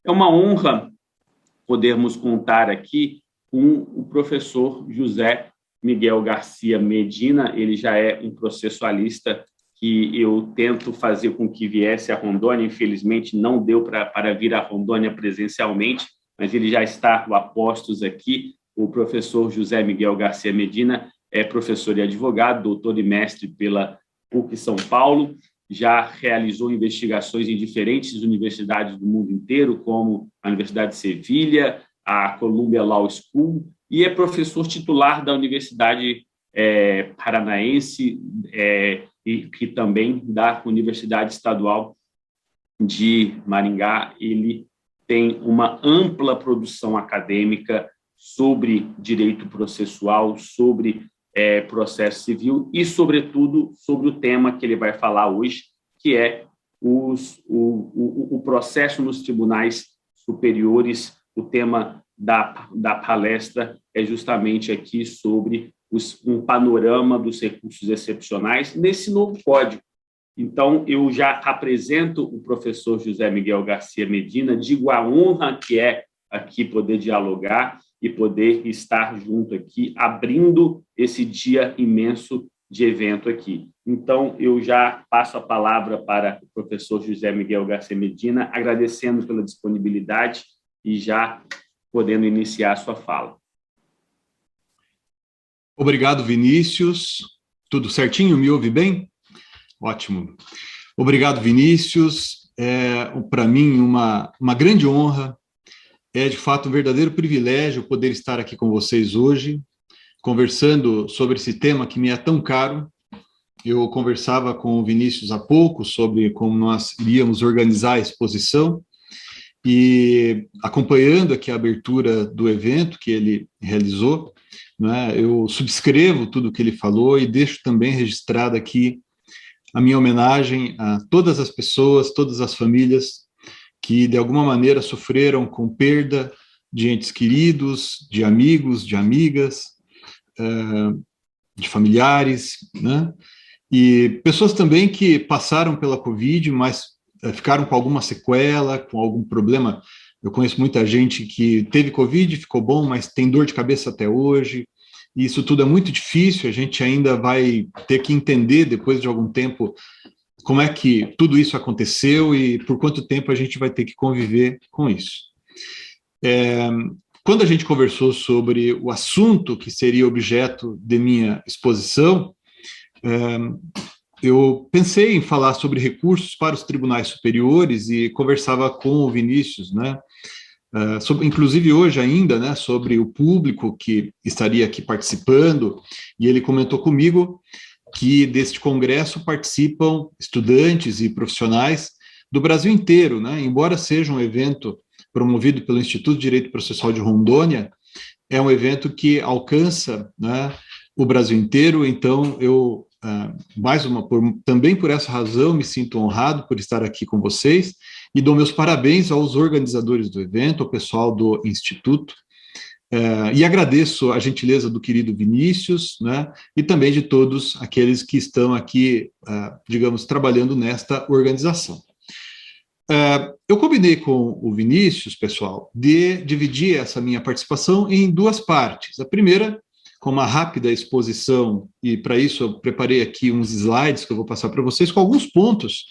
É uma honra podermos contar aqui com o professor José Miguel Garcia Medina. Ele já é um processualista que eu tento fazer com que viesse a Rondônia. Infelizmente, não deu para vir a Rondônia presencialmente, mas ele já está a postos aqui. O professor José Miguel Garcia Medina é professor e advogado, doutor e mestre pela PUC São Paulo, já realizou investigações em diferentes universidades do mundo inteiro, como a Universidade de Sevilha, a Columbia Law School, e é professor titular da Universidade Paranaense e também da Universidade Estadual de Maringá. Ele tem uma ampla produção acadêmica sobre direito processual, sobre processo civil e, sobretudo, sobre o tema que ele vai falar hoje, que é o processo nos tribunais superiores. O tema da palestra é justamente aqui sobre um panorama dos recursos excepcionais nesse novo código. Então, eu já apresento o professor José Miguel Garcia Medina, digo a honra que é aqui poder dialogar e poder estar junto aqui, abrindo esse dia imenso de evento aqui. Então, eu já passo a palavra para o professor José Miguel Garcia Medina, agradecendo pela disponibilidade e já podendo iniciar a sua fala. Obrigado, Vinícius. Tudo certinho? Me ouve bem? Ótimo. Obrigado, Vinícius. É, para mim, uma grande honra. É, de fato, um verdadeiro privilégio poder estar aqui com vocês hoje, conversando sobre esse tema que me é tão caro. Eu conversava com o Vinícius há pouco sobre como nós iríamos organizar a exposição e, acompanhando aqui a abertura do evento que ele realizou, né, eu subscrevo tudo o que ele falou e deixo também registrado aqui a minha homenagem a todas as pessoas, todas as famílias que de alguma maneira sofreram com perda de entes queridos, de amigos, de amigas, de familiares, né? E pessoas também que passaram pela Covid, mas ficaram com alguma sequela, com algum problema. Eu conheço muita gente que teve Covid, ficou bom, mas tem dor de cabeça até hoje. E isso tudo é muito difícil, a gente ainda vai ter que entender, depois de algum tempo, como é que tudo isso aconteceu e por quanto tempo a gente vai ter que conviver com isso. Quando a gente conversou sobre o assunto que seria objeto de minha exposição, eu pensei em falar sobre recursos para os tribunais superiores e conversava com o Vinícius, né, inclusive hoje ainda, né, sobre o público que estaria aqui participando, e ele comentou comigo que deste congresso participam estudantes e profissionais do Brasil inteiro, né? Embora seja um evento promovido pelo Instituto de Direito Processual de Rondônia, é um evento que alcança, né, o Brasil inteiro. Então, eu, também por essa razão, me sinto honrado por estar aqui com vocês e dou meus parabéns aos organizadores do evento, ao pessoal do Instituto, e agradeço a gentileza do querido Vinícius, né, e também de todos aqueles que estão aqui, digamos, trabalhando nesta organização. Eu combinei com o Vinícius, pessoal, de dividir essa minha participação em duas partes. A primeira, com uma rápida exposição, e para isso eu preparei aqui uns slides que eu vou passar para vocês com alguns pontos.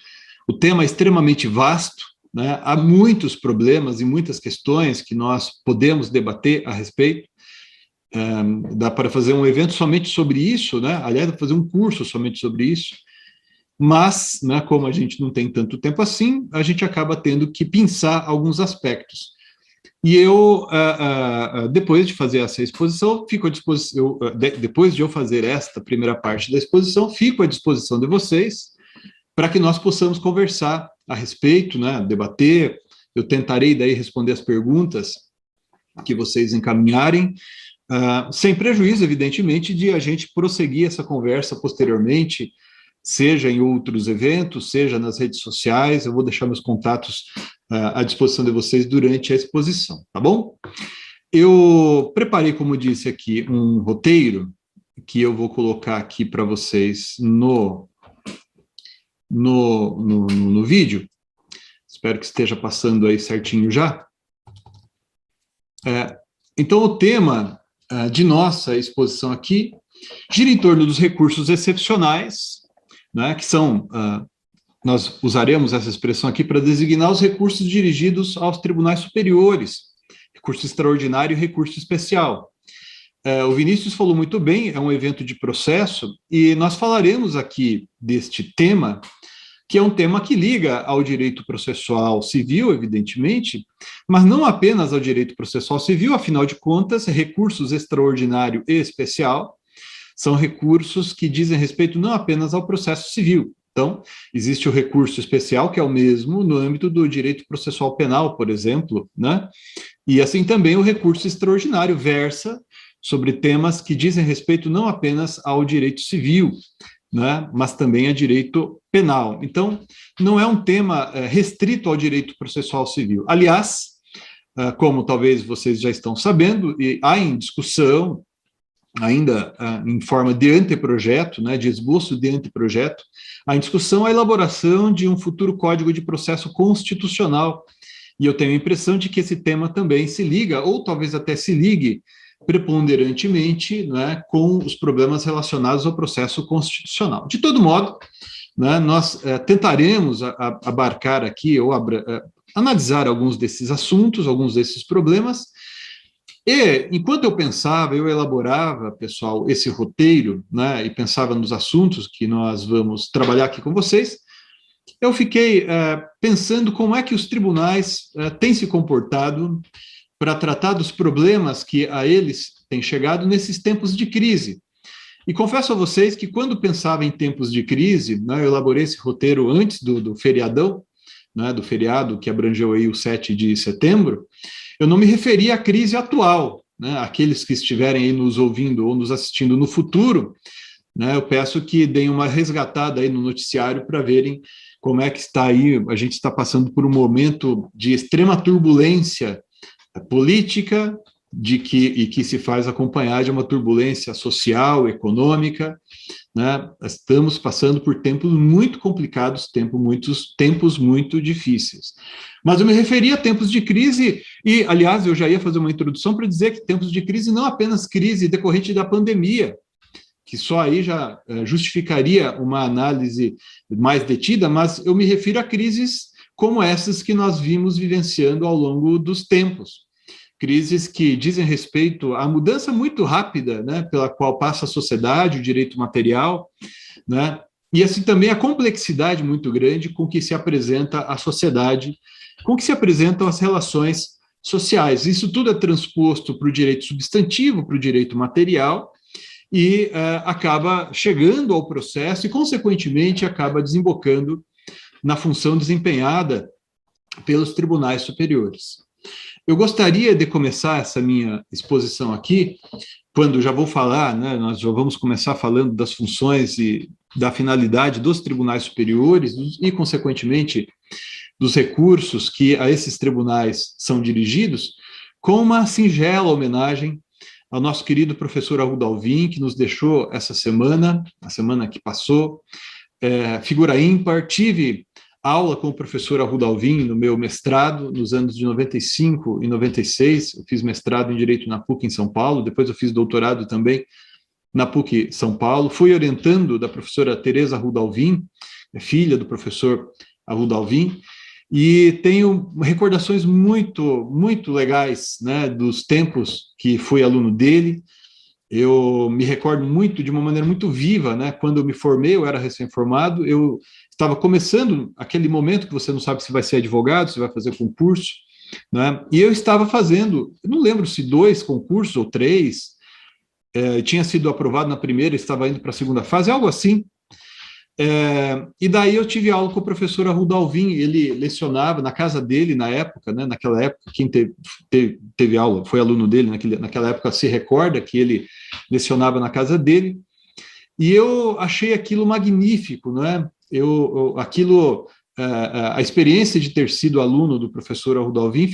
O tema é extremamente vasto, né? Há muitos problemas e muitas questões que nós podemos debater a respeito. Dá para fazer um evento somente sobre isso, né? Aliás, dá para fazer um curso somente sobre isso, mas, né, como a gente não tem tanto tempo assim, a gente acaba tendo que pensar alguns aspectos. E eu, depois de fazer essa exposição, fico à disposição, depois de eu fazer esta primeira parte da exposição, fico à disposição de vocês para que nós possamos conversar a respeito, né, debater. Eu tentarei daí responder as perguntas que vocês encaminharem, sem prejuízo, evidentemente, de a gente prosseguir essa conversa posteriormente, seja em outros eventos, seja nas redes sociais. Eu vou deixar meus contatos à disposição de vocês durante a exposição, tá bom? Eu preparei, como disse aqui, um roteiro que eu vou colocar aqui para vocês no vídeo. espero que esteja passando aí certinho já. Então, o tema de nossa exposição aqui gira em torno dos recursos excepcionais, né, que são, nós usaremos essa expressão aqui para designar os recursos dirigidos aos tribunais superiores, recurso extraordinário e recurso especial. O Vinícius falou muito bem, é um evento de processo, e nós falaremos aqui deste tema, que é um tema que liga ao direito processual civil, evidentemente, mas não apenas ao direito processual civil, afinal de contas, recursos extraordinário e especial são recursos que dizem respeito não apenas ao processo civil. Então, existe o recurso especial, que é o mesmo no âmbito do direito processual penal, por exemplo, né? E assim também o recurso extraordinário versa sobre temas que dizem respeito não apenas ao direito civil, né, mas também a direito penal. Então, não é um tema restrito ao direito processual civil. Aliás, como talvez vocês já estão sabendo, e há em discussão, ainda em forma de anteprojeto, né, de esboço de anteprojeto, há em discussão a elaboração de um futuro Código de Processo Constitucional. E eu tenho a impressão de que esse tema também se liga, ou talvez até se ligue, preponderantemente, né, com os problemas relacionados ao processo constitucional. De todo modo, né, nós tentaremos abarcar aqui, ou analisar alguns desses assuntos, alguns desses problemas, e enquanto eu pensava, eu elaborava, pessoal, esse roteiro, né, e pensava nos assuntos que nós vamos trabalhar aqui com vocês, eu fiquei pensando como é que os tribunais têm se comportado para tratar dos problemas que a eles têm chegado nesses tempos de crise. E confesso a vocês que quando pensava em tempos de crise, né, eu elaborei esse roteiro antes do feriadão, né, do feriado que abrangeu aí o 7 de setembro, eu não me referia à crise atual, né, aqueles que estiverem aí nos ouvindo ou nos assistindo no futuro, né, eu peço que deem uma resgatada aí no noticiário para verem como é que está aí, a gente está passando por um momento de extrema turbulência política, que se faz acompanhar de uma turbulência social, econômica, né? Estamos passando por tempos muito complicados, tempos muito difíceis. Mas eu me referi a tempos de crise, e, aliás, eu já ia fazer uma introdução para dizer que tempos de crise não apenas crise decorrente da pandemia, que só aí já justificaria uma análise mais detida, mas eu me refiro a crises como essas que nós vimos vivenciando ao longo dos tempos. Crises que dizem respeito à mudança muito rápida, né, pela qual passa a sociedade, o direito material, né, e assim também a complexidade muito grande com que se apresenta a sociedade, com que se apresentam as relações sociais. Isso tudo é transposto para o direito substantivo, para o direito material, e acaba chegando ao processo e, consequentemente, acaba desembocando na função desempenhada pelos tribunais superiores. Eu gostaria de começar essa minha exposição aqui, quando já vou falar, né, nós já vamos começar falando das funções e da finalidade dos tribunais superiores e, consequentemente, dos recursos que a esses tribunais são dirigidos, com uma singela homenagem ao nosso querido professor Arruda Alvim, que nos deixou essa semana, a semana que passou, figura ímpar. Tive aula com o professor Arruda Alvim no meu mestrado, nos anos de 95 e 96, eu fiz mestrado em Direito na PUC em São Paulo, depois eu fiz doutorado também na PUC São Paulo, fui orientando da professora Tereza Arruda Alvim, filha do professor Arruda Alvim, e tenho recordações muito legais, né, dos tempos que fui aluno dele. Eu me recordo muito, de uma maneira muito viva, né, quando eu me formei, eu era recém-formado, eu estava começando aquele momento que você não sabe se vai ser advogado, se vai fazer concurso, né, e eu estava fazendo, eu não lembro se 2 concursos ou 3, tinha sido aprovado na primeira, estava indo para a segunda fase, algo assim. E daí eu tive aula com o professor Arruda Alvim, ele lecionava na casa dele na época, né, naquela época, quem teve aula, foi aluno dele, naquela época se recorda que ele lecionava na casa dele, e eu achei aquilo magnífico, não é? A experiência de ter sido aluno do professor Arruda Alvim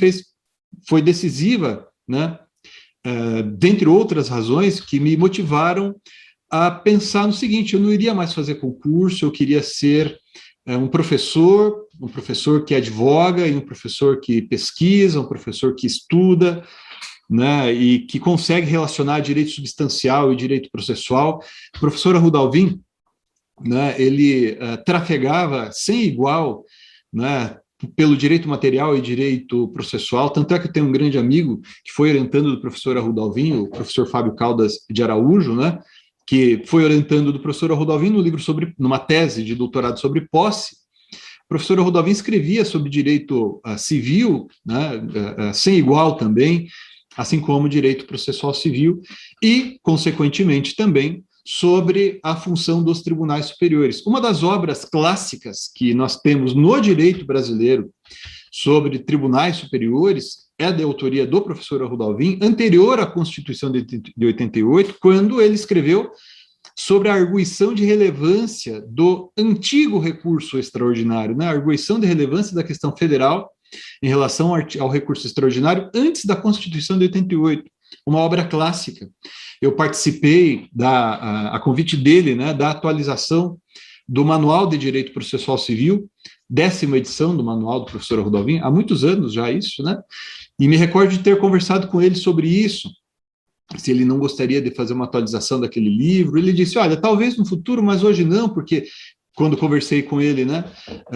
foi decisiva, né, dentre outras razões que me motivaram a pensar no seguinte: eu não iria mais fazer concurso, eu queria ser um professor um professor que advoga e um professor que pesquisa, um professor que estuda, né, e que consegue relacionar direito substancial e direito processual. O professor Arruda Alvim, né, ele trafegava sem igual, né, pelo direito material e direito processual, tanto é que eu tenho um grande amigo que foi orientando do professor Arruda Alvim, o professor Fábio Caldas de Araújo, né, que foi orientando do professor Arruda Alvim no livro numa tese de doutorado sobre posse. O professor Arruda Alvim escrevia sobre direito civil, né, sem igual também, assim como direito processual civil, e, consequentemente, também sobre a função dos tribunais superiores. Uma das obras clássicas que nós temos no direito brasileiro sobre tribunais superiores é de autoria do professor Arruda Alvim, anterior à Constituição de 88, quando ele escreveu sobre a arguição de relevância do antigo recurso extraordinário, né? A arguição de relevância da questão federal em relação ao recurso extraordinário antes da Constituição de 88, uma obra clássica. Eu participei, a convite dele, né, da atualização do Manual de Direito Processual Civil, 10ª edição do Manual do professor Arruda Alvim, há muitos anos já isso, né? E me recordo de ter conversado com ele sobre isso, se ele não gostaria de fazer uma atualização daquele livro. Ele disse, olha, talvez no futuro, mas hoje não, porque quando conversei com ele, né,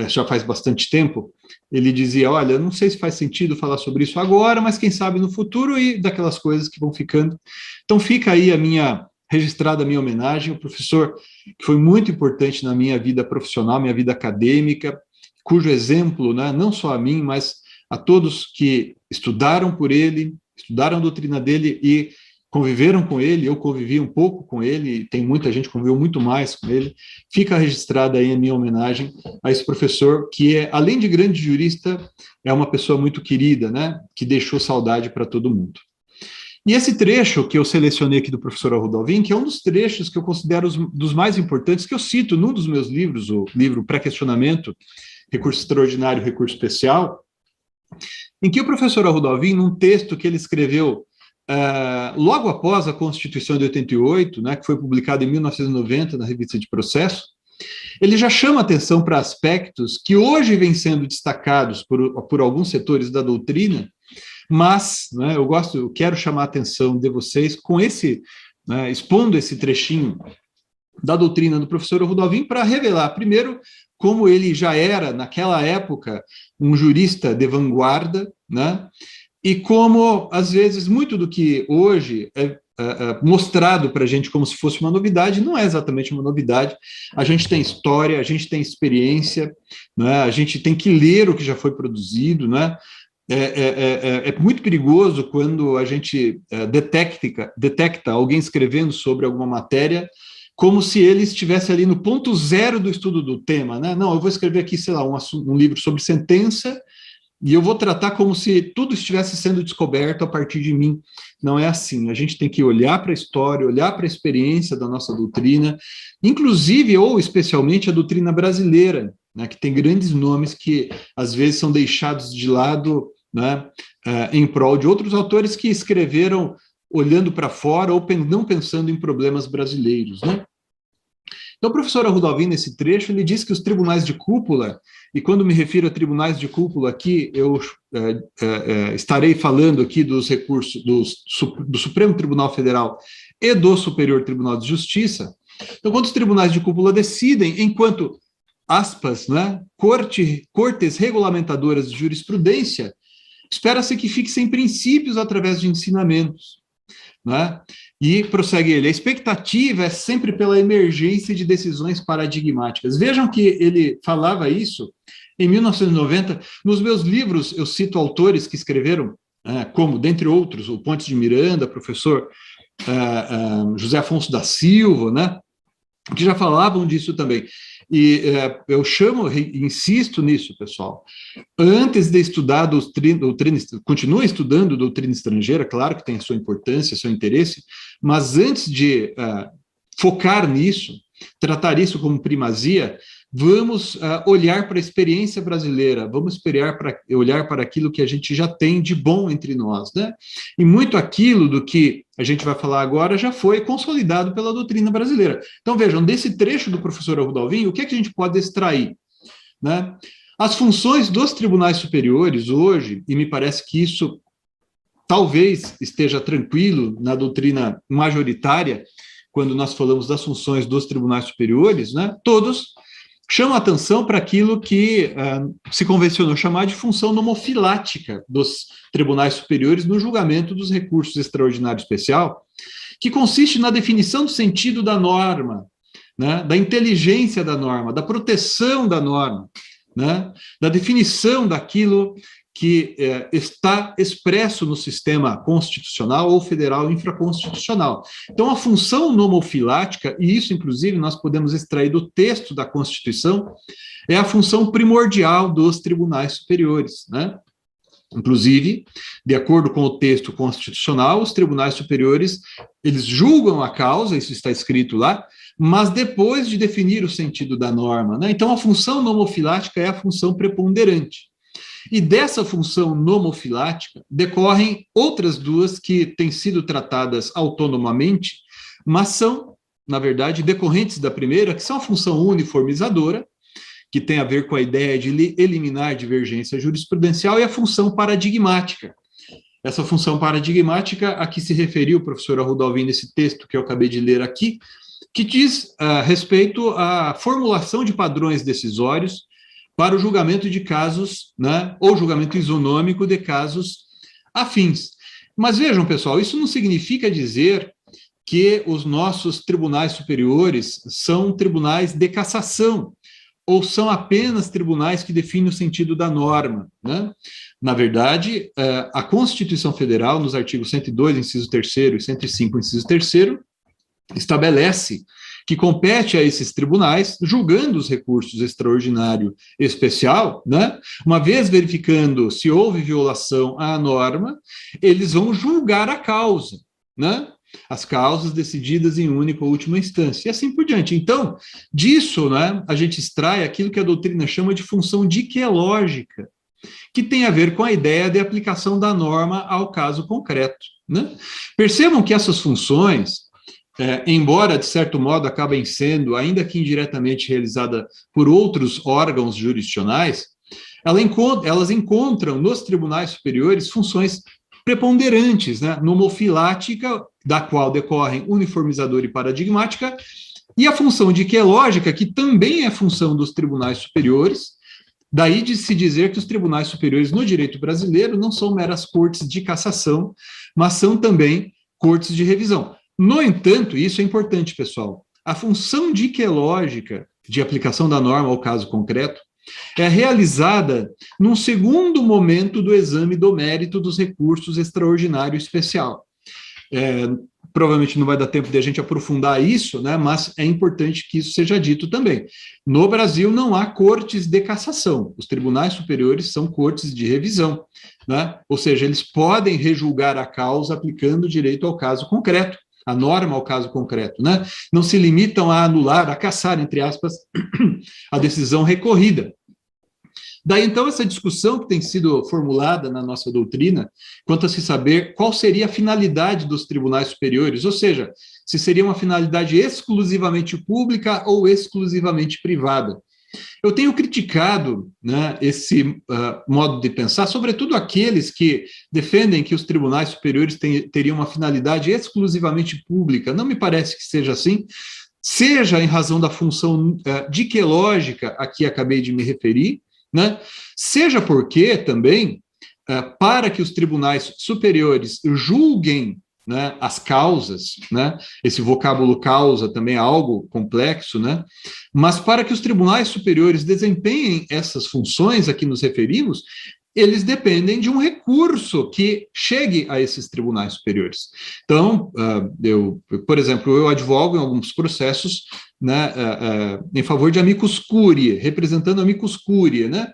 já faz bastante tempo, ele dizia, olha, não sei se faz sentido falar sobre isso agora, mas quem sabe no futuro, e daquelas coisas que vão ficando. Então fica aí registrada a minha homenagem, o professor que foi muito importante na minha vida profissional, minha vida acadêmica, cujo exemplo, né, não só a mim, mas a todos que estudaram por ele, estudaram a doutrina dele e conviveram com ele. Eu convivi um pouco com ele, tem muita gente que conviveu muito mais com ele. Fica registrada aí a minha homenagem a esse professor, que além de grande jurista, é uma pessoa muito querida, né, que deixou saudade para todo mundo. E esse trecho que eu selecionei aqui do professor Arruda Alvim, que é um dos trechos que eu considero dos mais importantes, que eu cito num dos meus livros, o livro Pré-questionamento, Recurso Extraordinário e Recurso Especial, em que o professor Arruda Alvim, num texto que ele escreveu logo após a Constituição de 88, né, que foi publicado em 1990 na Revista de Processo, ele já chama atenção para aspectos que hoje vêm sendo destacados por alguns setores da doutrina, mas, né, eu quero chamar a atenção de vocês com né, expondo esse trechinho da doutrina do professor Arruda Alvim para revelar, primeiro, como ele já era, naquela época, um jurista de vanguarda, né, e como, às vezes, muito do que hoje é mostrado para a gente como se fosse uma novidade, não é exatamente uma novidade. A gente tem história, a gente tem experiência, né, a gente tem que ler o que já foi produzido, né. É muito perigoso quando a gente detecta alguém escrevendo sobre alguma matéria como se ele estivesse ali no ponto zero do estudo do tema, né? Não, eu vou escrever aqui, sei lá, um livro sobre sentença e eu vou tratar como se tudo estivesse sendo descoberto a partir de mim. Não é assim. A gente tem que olhar para a história, olhar para a experiência da nossa doutrina, inclusive ou especialmente a doutrina brasileira, né, que tem grandes nomes que às vezes são deixados de lado, né, em prol de outros autores que escreveram olhando para fora ou não pensando em problemas brasileiros, né? Então, o professor Arruda Alvim, nesse trecho, ele diz que os tribunais de cúpula, e quando me refiro a tribunais de cúpula aqui, eu estarei falando aqui dos recursos do Supremo Tribunal Federal e do Superior Tribunal de Justiça. Então, quando os tribunais de cúpula decidem, enquanto, aspas, né, cortes regulamentadoras de jurisprudência, espera-se que fixem princípios através de ensinamentos, né? E prossegue ele, a expectativa é sempre pela emergência de decisões paradigmáticas. Vejam que ele falava isso em 1990. Nos meus livros, eu cito autores que escreveram, como, dentre outros, o Pontes de Miranda, professor José Afonso da Silva, né, que já falavam disso também. E eu insisto nisso, pessoal. Antes de estudar doutrina, continue estudando doutrina estrangeira, claro que tem a sua importância, seu interesse, mas antes de focar nisso, tratar isso como primazia, vamos olhar para a experiência brasileira, vamos olhar para aquilo que a gente já tem de bom entre nós, né? E muito aquilo do que a gente vai falar agora já foi consolidado pela doutrina brasileira. Então, vejam, desse trecho do professor Arruda Alvim, o que é que a gente pode extrair, né? As funções dos tribunais superiores hoje, e me parece que isso talvez esteja tranquilo na doutrina majoritária, quando nós falamos das funções dos tribunais superiores, né, todos chamam atenção para aquilo que se convencionou chamar de função nomofilática dos tribunais superiores no julgamento dos recursos extraordinário especial, que consiste na definição do sentido da norma, né, da inteligência da norma, da proteção da norma, né, da definição daquilo que está expresso no sistema constitucional ou federal infraconstitucional. Então, a função nomofilática, e isso, inclusive, nós podemos extrair do texto da Constituição, é a função primordial dos tribunais superiores, né? Inclusive, de acordo com o texto constitucional, os tribunais superiores, eles julgam a causa, isso está escrito lá, mas depois de definir o sentido da norma, né? Então, a função nomofilática é a função preponderante. E dessa função nomofilática decorrem outras duas que têm sido tratadas autonomamente, mas são, na verdade, decorrentes da primeira, que são a função uniformizadora, que tem a ver com a ideia de eliminar divergência jurisprudencial, e a função paradigmática. Essa função paradigmática a que se referiu o professor Arruda nesse texto que eu acabei de ler aqui, que diz respeito à formulação de padrões decisórios para o julgamento de casos, né, ou julgamento isonômico de casos afins. Mas vejam, pessoal, isso não significa dizer que os nossos tribunais superiores são tribunais de cassação, ou são apenas tribunais que definem o sentido da norma, né? Na verdade, a Constituição Federal, nos artigos 102, inciso 3º, e 105, inciso 3º, estabelece que compete a esses tribunais, julgando os recursos extraordinário especial, né? Uma vez verificando se houve violação à norma, eles vão julgar a causa, né? As causas decididas em única ou última instância, e assim por diante. Então, disso, né, a gente extrai aquilo que a doutrina chama de função diquelógica, que tem a ver com a ideia de aplicação da norma ao caso concreto, né? Percebam que essas funções, embora, de certo modo, acabem sendo, ainda que indiretamente, realizada por outros órgãos jurisdicionais, elas encontram nos tribunais superiores funções preponderantes, né, nomofilática, da qual decorrem uniformizadora e paradigmática, e a função diquelógica, que também é função dos tribunais superiores, daí de se dizer que os tribunais superiores no direito brasileiro não são meras cortes de cassação, mas são também cortes de revisão. No entanto, isso é importante, pessoal, a função diquelógica de aplicação da norma ao caso concreto é realizada num segundo momento do exame do mérito dos recursos extraordinário especial. Provavelmente não vai dar tempo de a gente aprofundar isso, né, mas é importante que isso seja dito também. No Brasil não há cortes de cassação, os tribunais superiores são cortes de revisão, né, ou seja, eles podem rejulgar a causa aplicando o direito ao caso concreto, a norma ao caso concreto, né, não se limitam a anular, a cassar, entre aspas, a decisão recorrida. Daí, então, essa discussão que tem sido formulada na nossa doutrina, quanto a se saber qual seria a finalidade dos tribunais superiores, ou seja, se seria uma finalidade exclusivamente pública ou exclusivamente privada. Eu tenho criticado, né, esse modo de pensar, sobretudo aqueles que defendem que os tribunais superiores teriam uma finalidade exclusivamente pública. Não me parece que seja assim, seja em razão da função diquelógica a que acabei de me referir, né? Seja porque também, para que os tribunais superiores julguem, né, as causas, né, esse vocábulo causa também é algo complexo, né, mas para que os tribunais superiores desempenhem essas funções a que nos referimos, eles dependem de um recurso que chegue a esses tribunais superiores. Então, por exemplo, eu advogo em alguns processos, né, em favor de amicus curiae, representando amicus curiae, né?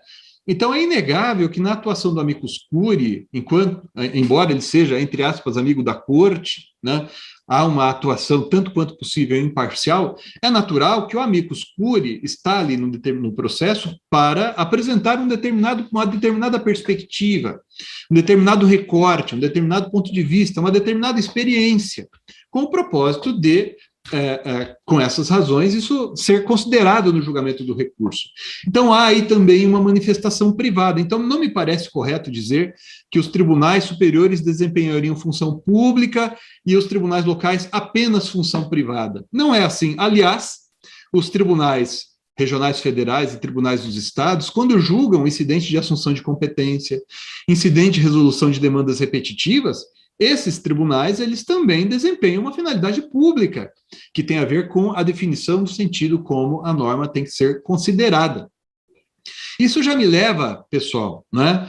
Então, é inegável que na atuação do amicus curiae, embora ele seja, entre aspas, amigo da corte, né, há uma atuação tanto quanto possível imparcial, é natural que o amicus curiae está ali no processo para apresentar uma determinada perspectiva, um determinado recorte, um determinado ponto de vista, uma determinada experiência, com o propósito de com essas razões, isso ser considerado no julgamento do recurso. Então, há aí também uma manifestação privada. Então, não me parece correto dizer que os tribunais superiores desempenhariam função pública e os tribunais locais apenas função privada. Não é assim. Aliás, os tribunais regionais federais e tribunais dos estados, quando julgam incidente de assunção de competência, incidente de resolução de demandas repetitivas, esses tribunais, eles também desempenham uma finalidade pública, que tem a ver com a definição do sentido como a norma tem que ser considerada. Isso já me leva, pessoal, né,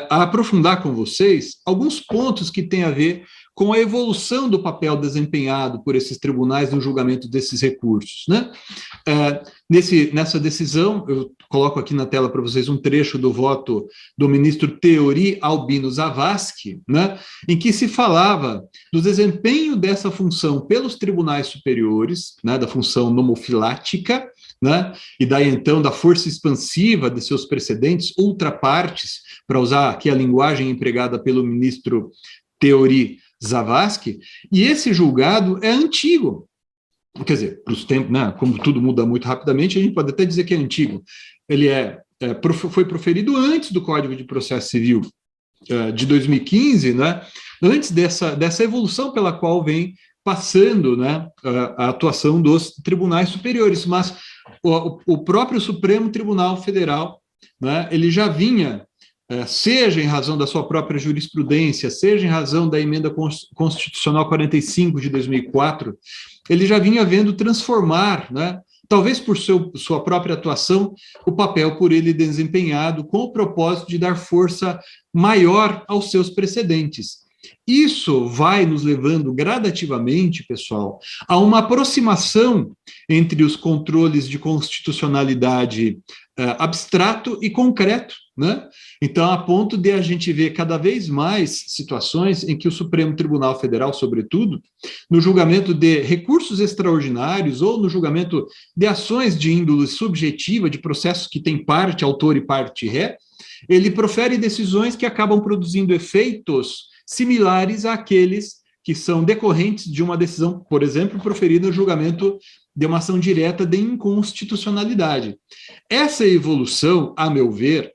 a aprofundar com vocês alguns pontos que têm a ver com a evolução do papel desempenhado por esses tribunais no julgamento desses recursos, né? Nessa decisão, eu coloco aqui na tela para vocês um trecho do voto do ministro Teori Albino Zavascki, né, em que se falava do desempenho dessa função pelos tribunais superiores, né, da função nomofilática, né, e daí então da força expansiva de seus precedentes, ultra partes, para usar aqui a linguagem empregada pelo ministro Teori Zavascki, e esse julgado é antigo. Quer dizer, para os tempos, né, como tudo muda muito rapidamente, a gente pode até dizer que é antigo. Ele foi proferido antes do Código de Processo Civil de 2015, né, antes dessa evolução pela qual vem passando, né, a atuação dos tribunais superiores, mas o próprio Supremo Tribunal Federal, né, ele já vinha, seja em razão da sua própria jurisprudência, seja em razão da emenda constitucional 45 de 2004, ele já vinha vendo transformar, né, talvez por sua própria atuação, o papel por ele desempenhado com o propósito de dar força maior aos seus precedentes. Isso vai nos levando gradativamente, pessoal, a uma aproximação entre os controles de constitucionalidade abstrato e concreto, né? Então, a ponto de a gente ver cada vez mais situações em que o Supremo Tribunal Federal, sobretudo, no julgamento de recursos extraordinários ou no julgamento de ações de índole subjetiva, de processos que têm parte autor e parte ré, ele profere decisões que acabam produzindo efeitos similares àqueles que são decorrentes de uma decisão, por exemplo, proferida no julgamento de uma ação direta de inconstitucionalidade. Essa evolução, a meu ver,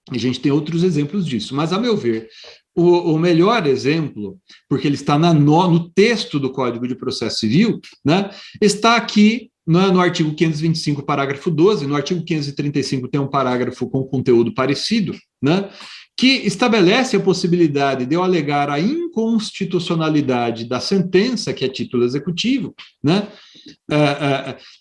a gente tem outros exemplos disso, mas, a meu ver, o melhor exemplo, porque ele está no texto do Código de Processo Civil, né, está aqui no artigo 525, parágrafo 12, no artigo 535 tem um parágrafo com conteúdo parecido, né, que estabelece a possibilidade de eu alegar a inconstitucionalidade da sentença, que é título executivo, né?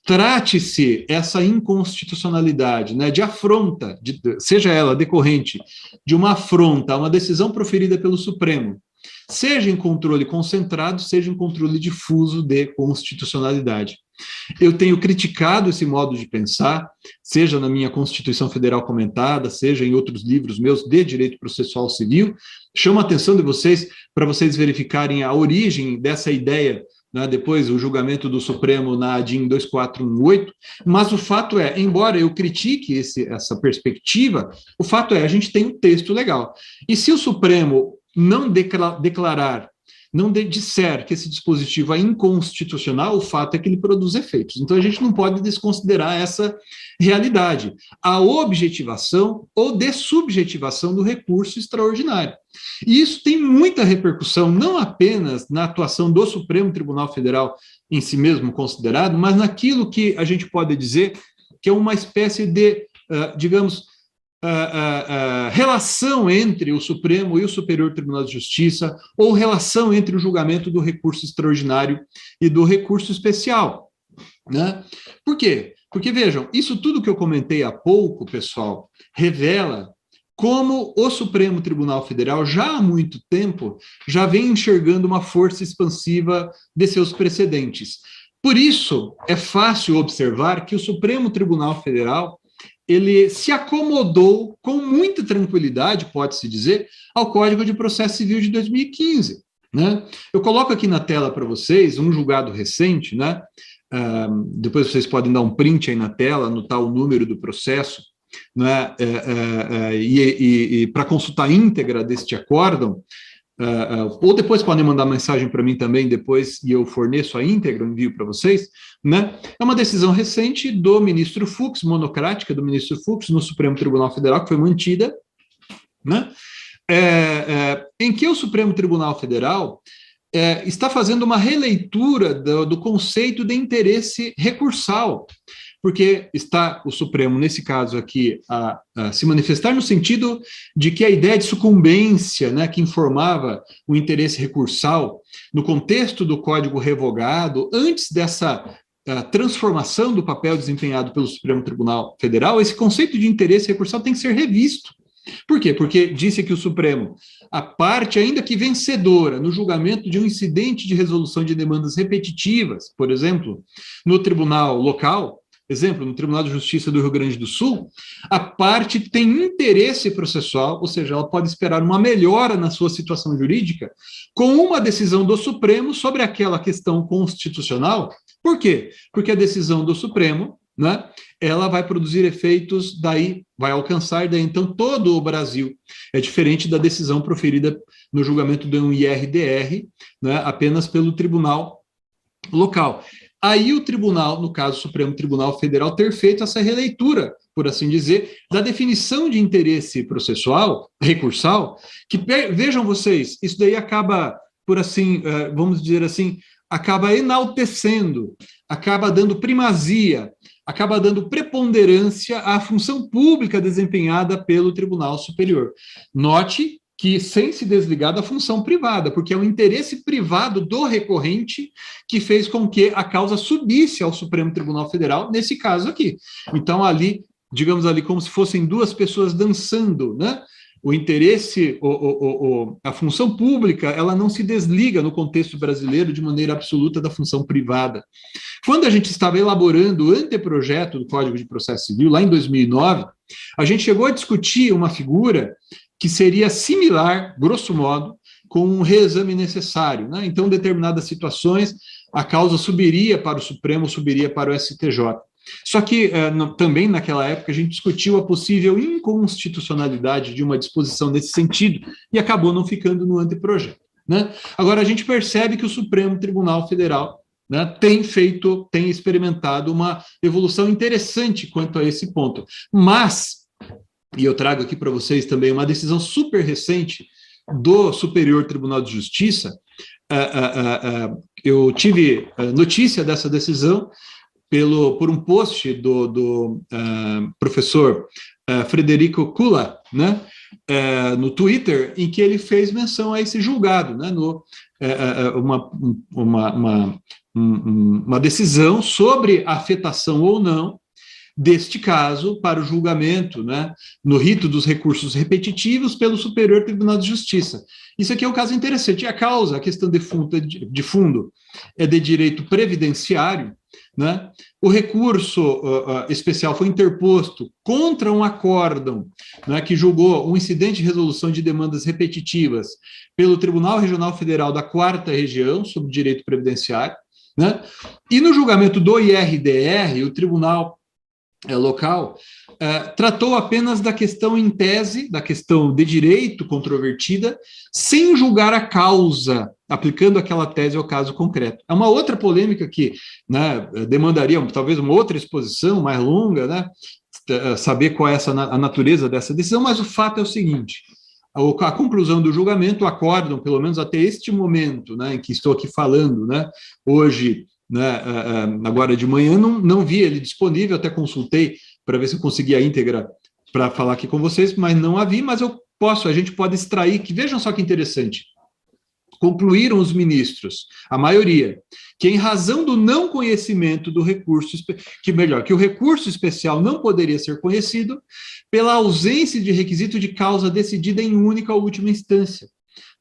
Trate-se essa inconstitucionalidade, né, de afronta, seja ela decorrente de uma afronta a uma decisão proferida pelo Supremo, seja em controle concentrado, seja em controle difuso de constitucionalidade. Eu tenho criticado esse modo de pensar, seja na minha Constituição Federal comentada, seja em outros livros meus de direito processual civil. Chamo a atenção de vocês para vocês verificarem a origem dessa ideia, né, depois o julgamento do Supremo na ADIM 2418, mas o fato é, embora eu critique essa perspectiva, o fato é, a gente tem um texto legal. E se o Supremo não declarar, não disser que esse dispositivo é inconstitucional, o fato é que ele produz efeitos. Então, a gente não pode desconsiderar essa realidade. A objetivação ou dessubjetivação do recurso extraordinário. E isso tem muita repercussão, não apenas na atuação do Supremo Tribunal Federal em si mesmo considerado, mas naquilo que a gente pode dizer que é uma espécie de, digamos, relação entre o Supremo e o Superior Tribunal de Justiça, ou relação entre o julgamento do recurso extraordinário e do recurso especial, né? Por quê? Porque, vejam, isso tudo que eu comentei há pouco, pessoal, revela como o Supremo Tribunal Federal, já há muito tempo, já vem enxergando uma força expansiva de seus precedentes. Por isso, é fácil observar que o Supremo Tribunal Federal ele se acomodou com muita tranquilidade, pode-se dizer, ao Código de Processo Civil de 2015. Né? Eu coloco aqui na tela para vocês um julgado recente, né? Depois vocês podem dar um print aí na tela, anotar o número do processo, né? E para consultar a íntegra deste acórdão, ou depois podem mandar mensagem para mim também depois e eu forneço a íntegra, envio para vocês, né? É uma decisão recente do ministro Fux, monocrática do ministro Fux no Supremo Tribunal Federal, que foi mantida, né? Em que o Supremo Tribunal Federal está fazendo uma releitura do conceito de interesse recursal, porque está o Supremo, nesse caso aqui, a se manifestar no sentido de que a ideia de sucumbência, né, que informava o interesse recursal, no contexto do Código Revogado, antes dessa transformação do papel desempenhado pelo Supremo Tribunal Federal, esse conceito de interesse recursal tem que ser revisto. Por quê? Porque disse que o Supremo, a parte ainda que vencedora no julgamento de um incidente de resolução de demandas repetitivas, por exemplo, no tribunal local, exemplo, no Tribunal de Justiça do Rio Grande do Sul, a parte tem interesse processual, ou seja, ela pode esperar uma melhora na sua situação jurídica com uma decisão do Supremo sobre aquela questão constitucional. Por quê? Porque a decisão do Supremo, né, ela vai produzir efeitos, daí vai alcançar daí então todo o Brasil. É diferente da decisão proferida no julgamento de um IRDR, né, apenas pelo tribunal local. Aí o tribunal, no caso o Supremo Tribunal Federal, ter feito essa releitura, por assim dizer, da definição de interesse processual, recursal, que vejam vocês, isso daí acaba, por assim, vamos dizer assim, acaba enaltecendo, acaba dando primazia, acaba dando preponderância à função pública desempenhada pelo Tribunal Superior. Note que sem se desligar da função privada, porque é o interesse privado do recorrente que fez com que a causa subisse ao Supremo Tribunal Federal, nesse caso aqui. Então, ali, digamos ali, como se fossem duas pessoas dançando, né? O interesse, a função pública, ela não se desliga no contexto brasileiro de maneira absoluta da função privada. Quando a gente estava elaborando o anteprojeto do Código de Processo Civil, lá em 2009, a gente chegou a discutir uma figura que seria similar, grosso modo, com um reexame necessário, né? Então, em determinadas situações, a causa subiria para o Supremo, subiria para o STJ. Só que, também naquela época, a gente discutiu a possível inconstitucionalidade de uma disposição nesse sentido e acabou não ficando no anteprojeto, né? Agora, a gente percebe que o Supremo Tribunal Federal, né, tem experimentado uma evolução interessante quanto a esse ponto. Mas, e eu trago aqui para vocês também uma decisão super recente do Superior Tribunal de Justiça, eu tive notícia dessa decisão por um post do professor Frederico Kula, né, no Twitter, em que ele fez menção a esse julgado, né, uma decisão sobre a afetação ou não deste caso para o julgamento, né, no rito dos recursos repetitivos pelo Superior Tribunal de Justiça. Isso aqui é um caso interessante. A causa, a questão de fundo é de direito previdenciário, né? O recurso especial foi interposto contra um acórdão, né, que julgou um incidente de resolução de demandas repetitivas pelo Tribunal Regional Federal da 4ª Região, sobre direito previdenciário, né? E no julgamento do IRDR, o Tribunal local, tratou apenas da questão em tese, da questão de direito controvertida, sem julgar a causa, aplicando aquela tese ao caso concreto. É uma outra polêmica que, né, demandaria talvez uma outra exposição mais longa, né, saber qual é a natureza dessa decisão, mas o fato é o seguinte: a conclusão do julgamento, o acórdão, pelo menos até este momento, né, em que estou aqui falando, né, hoje, né, agora de manhã, não vi ele disponível, até consultei para ver se eu conseguia a íntegra para falar aqui com vocês, mas não a vi, mas a gente pode extrair, que vejam só que interessante, concluíram os ministros, a maioria, que em razão do não conhecimento do recurso, que o recurso especial não poderia ser conhecido pela ausência de requisito de causa decidida em única ou última instância,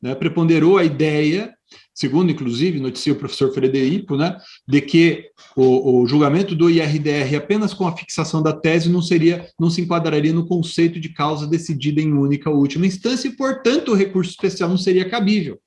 né, preponderou a ideia, segundo, inclusive, noticia o professor Frederico, né, de que o julgamento do IRDR apenas com a fixação da tese não se enquadraria no conceito de causa decidida em única ou última instância e, portanto, o recurso especial não seria cabível.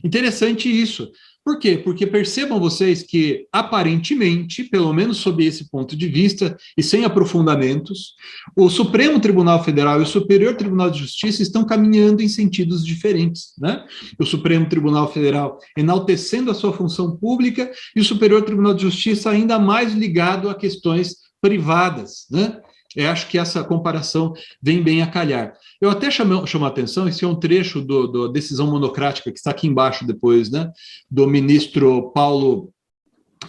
Interessante isso, Por quê? Porque percebam vocês que, aparentemente, pelo menos sob esse ponto de vista, e sem aprofundamentos, o Supremo Tribunal Federal e o Superior Tribunal de Justiça estão caminhando em sentidos diferentes, né? O Supremo Tribunal Federal enaltecendo a sua função pública e o Superior Tribunal de Justiça ainda mais ligado a questões privadas, né? Eu acho que essa comparação vem bem a calhar. Eu até chamo a atenção, esse é um trecho da decisão monocrática que está aqui embaixo depois, né, do ministro Paulo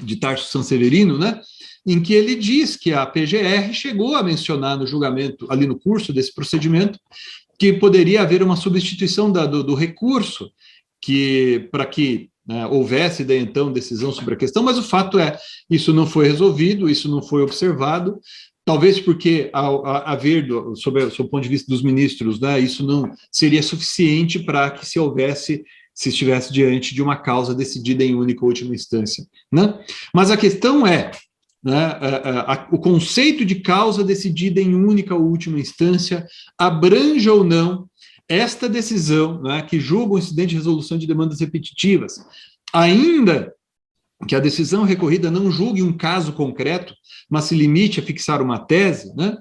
de Tarso Sanseverino, né, em que ele diz que a PGR chegou a mencionar no julgamento, ali no curso desse procedimento, que poderia haver uma substituição do recurso para que houvesse, daí então, decisão sobre a questão, mas o fato é, isso não foi resolvido, isso não foi observado, talvez porque, a ver, sob o ponto de vista dos ministros, né, isso não seria suficiente para que se estivesse diante de uma causa decidida em única ou última instância, né? Mas a questão é, né, o conceito de causa decidida em única ou última instância abrange ou não esta decisão, né, que julga o incidente de resolução de demandas repetitivas, ainda que a decisão recorrida não julgue um caso concreto, mas se limite a fixar uma tese, né?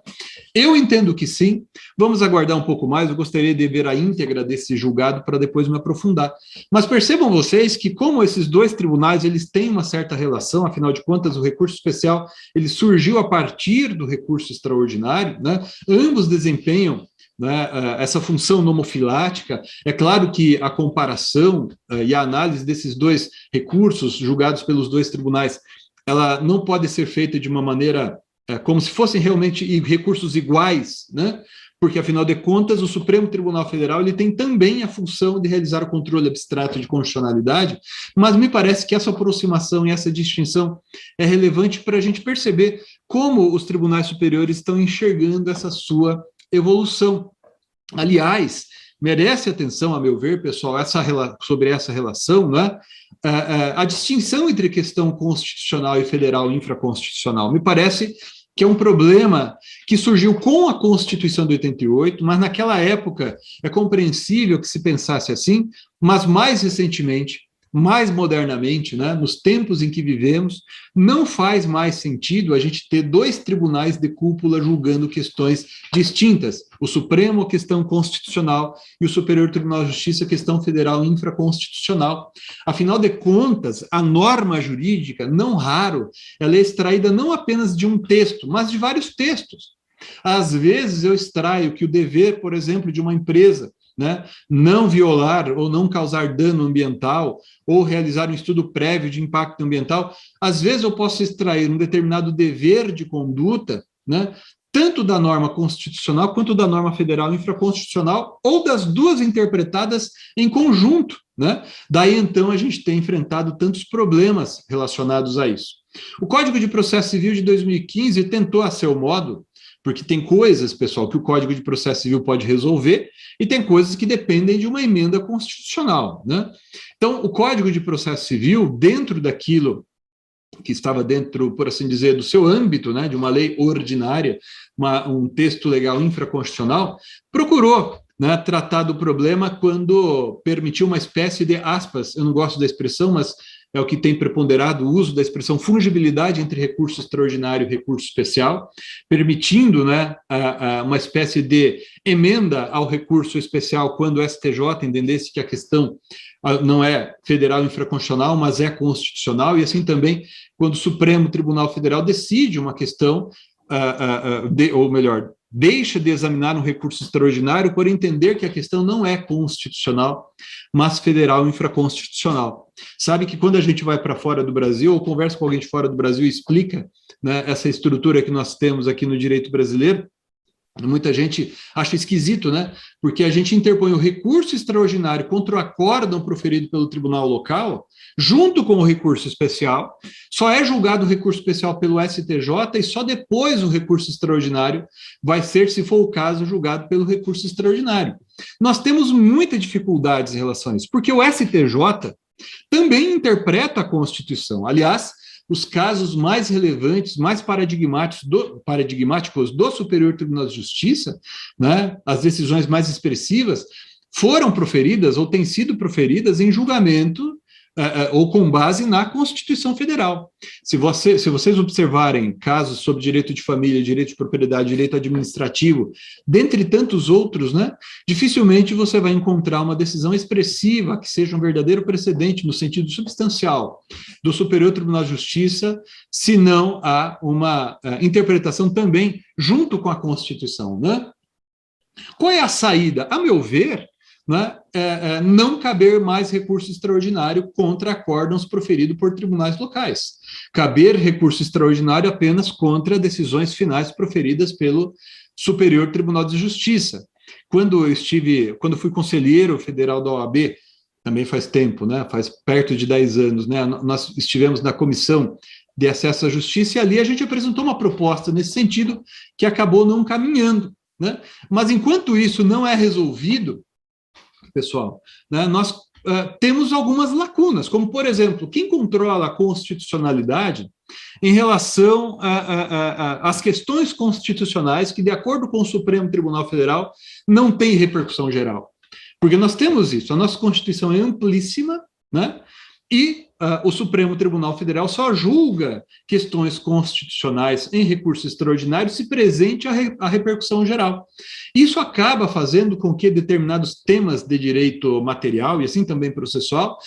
Eu entendo que sim. Vamos aguardar um pouco mais. Eu gostaria de ver a íntegra desse julgado para depois me aprofundar. Mas percebam vocês que, como esses dois tribunais eles têm uma certa relação, afinal de contas, o recurso especial ele surgiu a partir do recurso extraordinário, né? Ambos desempenham, né, essa função nomofilática. É claro que a comparação e a análise desses dois recursos julgados pelos dois tribunais, ela não pode ser feita de uma maneira como se fossem realmente recursos iguais, né? Porque, afinal de contas, o Supremo Tribunal Federal ele tem também a função de realizar o controle abstrato de constitucionalidade, mas me parece que essa aproximação e essa distinção é relevante para a gente perceber como os tribunais superiores estão enxergando essa sua evolução. Aliás, merece atenção, a meu ver, pessoal, sobre essa relação, né? A distinção entre questão constitucional e federal infraconstitucional. Me parece que é um problema que surgiu com a Constituição de 88, mas naquela época é compreensível que se pensasse assim, mas mais recentemente, mais modernamente, né, nos tempos em que vivemos, não faz mais sentido a gente ter dois tribunais de cúpula julgando questões distintas. O Supremo, a questão constitucional, e o Superior Tribunal de Justiça, a questão federal infraconstitucional. Afinal de contas, a norma jurídica, não raro, ela é extraída não apenas de um texto, mas de vários textos. Às vezes eu extraio que o dever, por exemplo, de uma empresa, né, não violar ou não causar dano ambiental ou realizar um estudo prévio de impacto ambiental, às vezes eu posso extrair um determinado dever de conduta, né, tanto da norma constitucional quanto da norma federal infraconstitucional, ou das duas interpretadas em conjunto, né? Daí, então, a gente tem enfrentado tantos problemas relacionados a isso. O Código de Processo Civil de 2015 tentou, a seu modo, porque tem coisas, pessoal, que o Código de Processo Civil pode resolver e tem coisas que dependem de uma emenda constitucional, né? Então, o Código de Processo Civil, dentro daquilo que estava dentro, por assim dizer, do seu âmbito, né, de uma lei ordinária, um texto legal infraconstitucional, procurou, né, tratar do problema quando permitiu uma espécie de, aspas, eu não gosto da expressão, mas é o que tem preponderado o uso da expressão fungibilidade entre recurso extraordinário e recurso especial, permitindo, né, uma espécie de emenda ao recurso especial quando o STJ entendesse que a questão não é federal infraconstitucional, mas é constitucional, e assim também quando o Supremo Tribunal Federal decide uma questão, ou melhor, deixa de examinar um recurso extraordinário por entender que a questão não é constitucional, mas federal infraconstitucional. Sabe que quando a gente vai para fora do Brasil, ou conversa com alguém de fora do Brasil e explica, né, essa estrutura que nós temos aqui no direito brasileiro, muita gente acha esquisito, né? Porque a gente interpõe o recurso extraordinário contra o acórdão proferido pelo tribunal local, junto com o recurso especial, só é julgado o recurso especial pelo STJ e só depois o recurso extraordinário vai ser, se for o caso, julgado pelo recurso extraordinário. Nós temos muitas dificuldades em relação a isso, porque o STJ também interpreta a Constituição. Aliás, os casos mais relevantes, mais paradigmáticos do Superior Tribunal de Justiça, né, as decisões mais expressivas, foram proferidas ou têm sido proferidas em julgamento ou com base na Constituição Federal. Se vocês observarem casos sobre direito de família, direito de propriedade, direito administrativo, dentre tantos outros, né, dificilmente você vai encontrar uma decisão expressiva que seja um verdadeiro precedente no sentido substancial do Superior Tribunal de Justiça, se não há uma interpretação também junto com a Constituição, né? Qual é a saída? A meu ver, né, não caber mais recurso extraordinário contra acórdãos proferidos por tribunais locais. Caber recurso extraordinário apenas contra decisões finais proferidas pelo Superior Tribunal de Justiça. Quando fui conselheiro federal da OAB, também faz tempo, né, faz perto de 10 anos, né, nós estivemos na Comissão de Acesso à Justiça e ali a gente apresentou uma proposta nesse sentido que acabou não caminhando, né? Mas enquanto isso não é resolvido, pessoal, né, nós temos algumas lacunas, como, por exemplo, quem controla a constitucionalidade em relação às questões constitucionais que, de acordo com o Supremo Tribunal Federal, não tem repercussão geral. Porque nós temos isso, a nossa Constituição é amplíssima, né, e o Supremo Tribunal Federal só julga questões constitucionais em recurso extraordinário se presente a repercussão geral. Isso acaba fazendo com que determinados temas de direito material, e assim também processual,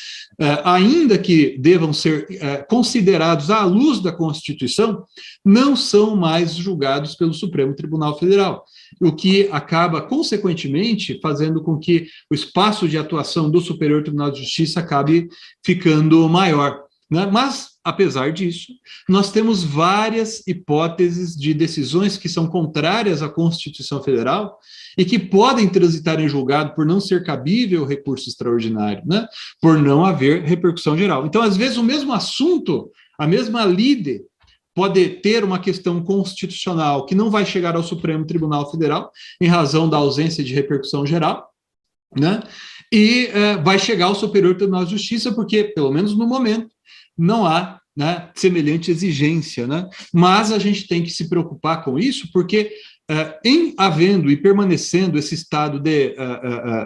ainda que devam ser considerados à luz da Constituição, não são mais julgados pelo Supremo Tribunal Federal, o que acaba, consequentemente, fazendo com que o espaço de atuação do Superior Tribunal de Justiça acabe ficando maior, né? Mas, apesar disso, nós temos várias hipóteses de decisões que são contrárias à Constituição Federal e que podem transitar em julgado por não ser cabível recurso extraordinário, né? Por não haver repercussão geral. Então, às vezes, o mesmo assunto, a mesma lide, pode ter uma questão constitucional que não vai chegar ao Supremo Tribunal Federal em razão da ausência de repercussão geral, né? E vai chegar ao Superior Tribunal de Justiça porque, pelo menos no momento, não há, né, semelhante exigência, né? Mas a gente tem que se preocupar com isso porque em havendo e permanecendo esse estado de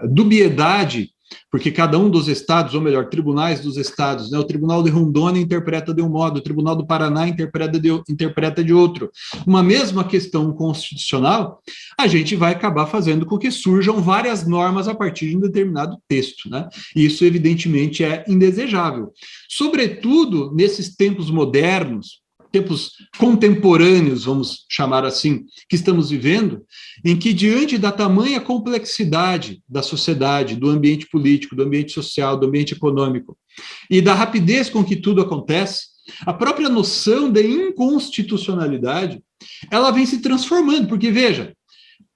dubiedade, porque cada um dos estados, ou melhor, tribunais dos estados, né, o Tribunal de Rondônia interpreta de um modo, o Tribunal do Paraná interpreta de outro. Uma mesma questão constitucional, a gente vai acabar fazendo com que surjam várias normas a partir de um determinado texto, né? E isso, evidentemente, é indesejável. Sobretudo, nesses tempos modernos, tempos contemporâneos, vamos chamar assim, que estamos vivendo, em que, diante da tamanha complexidade da sociedade, do ambiente político, do ambiente social, do ambiente econômico, e da rapidez com que tudo acontece, a própria noção de inconstitucionalidade, ela vem se transformando, porque, veja,